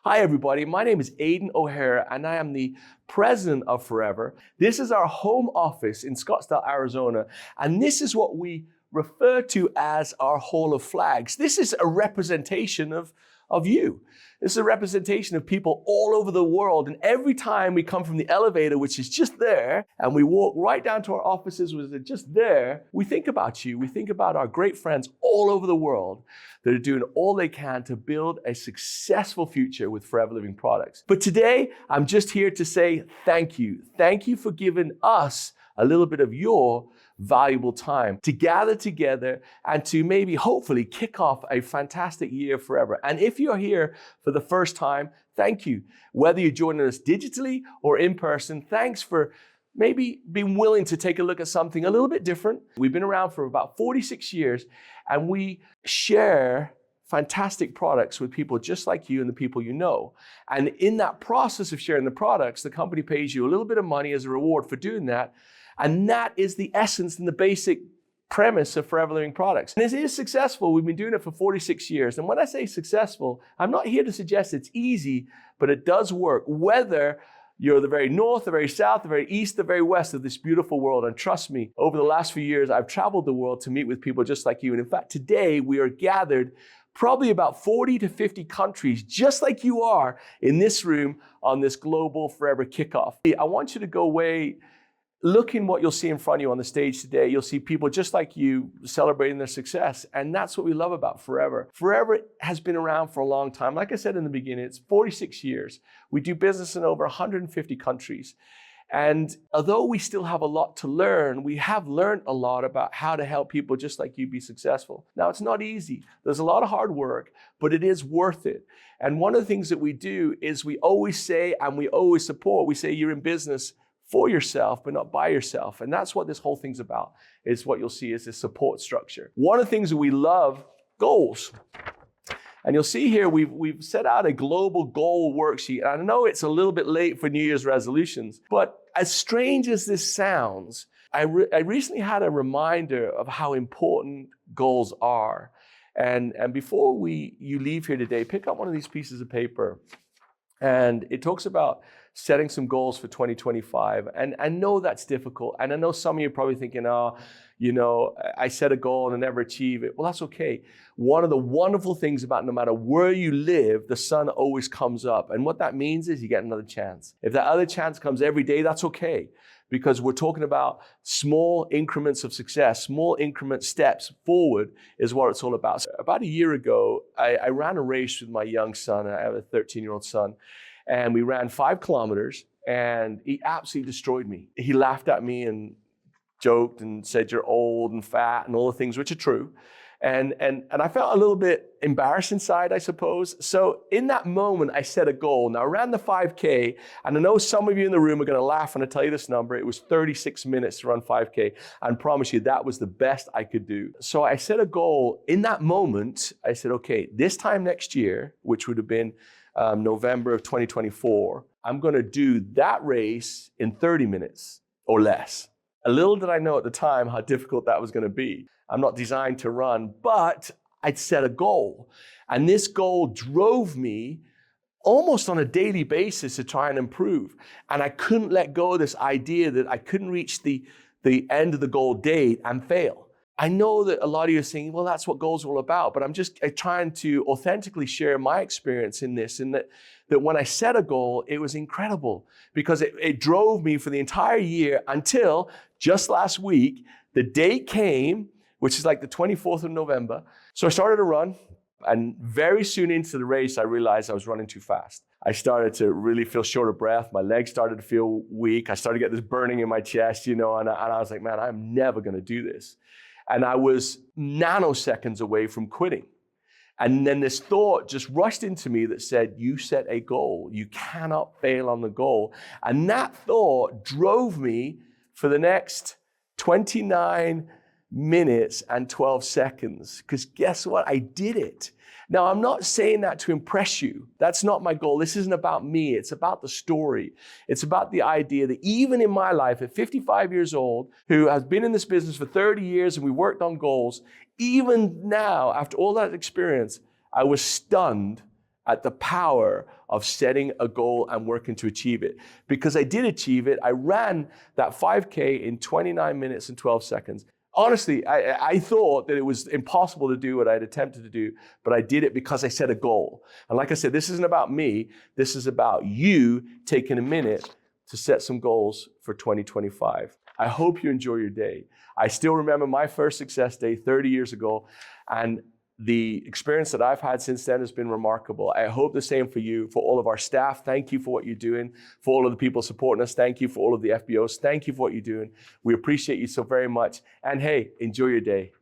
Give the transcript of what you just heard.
Hi, everybody. My name is Aidan O'Hara, and I am the president of Forever. This is our home office in Scottsdale, Arizona, and this is what we refer to as our Hall of Flags. This is a representation of you. This is a representation of people all over the world. And every time we come from the elevator, which is just there, and we walk right down to our offices, which are just there, we think about you. We think about our great friends all over the world that are doing all they can to build a successful future with Forever Living products. But today, I'm just here to say thank you. Thank you for giving us a little bit of your valuable time to gather together and to maybe hopefully kick off a fantastic year forever. And if you're here for the first time, thank you. Whether you're joining us digitally or in person, thanks for maybe being willing to take a look at something a little bit different. We've been around for about 46 years and we share fantastic products with people just like you and the people you know. And in that process of sharing the products, the company pays you a little bit of money as a reward for doing that. And that is the essence and the basic premise of Forever Living products. And it is successful. We've been doing it for 46 years. And when I say successful, I'm not here to suggest it's easy, but it does work. Whether you're the very north, the very south, the very east, the very west of this beautiful world. And trust me, over the last few years, I've traveled the world to meet with people just like you. And in fact, today we are gathered probably about 40 to 50 countries, just like you are in this room on this global Forever kickoff. I want you to go away. Look in what you'll see in front of you on the stage today. You'll see people just like you celebrating their success. And that's what we love about Forever. Forever has been around for a long time. Like I said in the beginning, it's 46 years. We do business in over 150 countries. And although we still have a lot to learn, we have learned a lot about how to help people just like you be successful. Now, it's not easy. There's a lot of hard work, but it is worth it. And one of the things that we do is we always say, and we always support, we say you're in business for yourself, but not by yourself. And that's what this whole thing's about, is what you'll see is this support structure. One of the things that we love, goals. And you'll see here, we've set out a global goal worksheet. And I know it's a little bit late for New Year's resolutions, but as strange as this sounds, I recently had a reminder of how important goals are. And before you leave here today, pick up one of these pieces of paper. And it talks about setting some goals for 2025. And I know that's difficult. And I know some of you are probably thinking, I set a goal and I never achieve it. Well, that's okay. One of the wonderful things about no matter where you live, the sun always comes up. And what that means is you get another chance. If that other chance comes every day, that's okay. Because we're talking about small increments of success, small increment steps forward is what it's all about. So about a year ago, I ran a race with my young son. I have a 13-year-old son. And we ran 5 kilometers and he absolutely destroyed me. He laughed at me and joked and said, you're old and fat and all the things which are true. And I felt a little bit embarrassed inside, I suppose. So in that moment, I set a goal. Now I ran the 5K, and I know some of you in the room are gonna laugh when I tell you this number. It was 36 minutes to run 5K. I promise you that was the best I could do. So I set a goal. In that moment, I said, okay, this time next year, which would have been November of 2024, I'm gonna do that race in 30 minutes or less. A little did I know at the time how difficult that was gonna be. I'm not designed to run, but I'd set a goal. And this goal drove me almost on a daily basis to try and improve. And I couldn't let go of this idea that I couldn't reach the end of the goal date and fail. I know that a lot of you are saying, well, that's what goals are all about, but I'm just trying to authentically share my experience in this, and that when I set a goal, it was incredible because it drove me for the entire year until just last week, the date came, which is like the 24th of November. So I started to run, and very soon into the race, I realized I was running too fast. I started to really feel short of breath. My legs started to feel weak. I started to get this burning in my chest, and I was like, man, I'm never gonna do this. And I was nanoseconds away from quitting. And then this thought just rushed into me that said, you set a goal. You cannot fail on the goal. And that thought drove me for the next 29 minutes and 12 seconds. Because guess what? I did it. Now, I'm not saying that to impress you. That's not my goal. This isn't about me. It's about the story. It's about the idea that even in my life at 55 years old, who has been in this business for 30 years and we worked on goals, even now, after all that experience, I was stunned at the power of setting a goal and working to achieve it. Because I did achieve it. I ran that 5K in 29 minutes and 12 seconds. Honestly, I thought that it was impossible to do what I'd attempted to do, but I did it because I set a goal. And like I said, this isn't about me. This is about you taking a minute to set some goals for 2025. I hope you enjoy your day. I still remember my first success day 30 years ago, and the experience that I've had since then has been remarkable. I hope the same for you, for all of our staff. Thank you for what you're doing. For all of the people supporting us, thank you. For all of the FBOs, thank you for what you're doing. We appreciate you so very much. And hey, enjoy your day.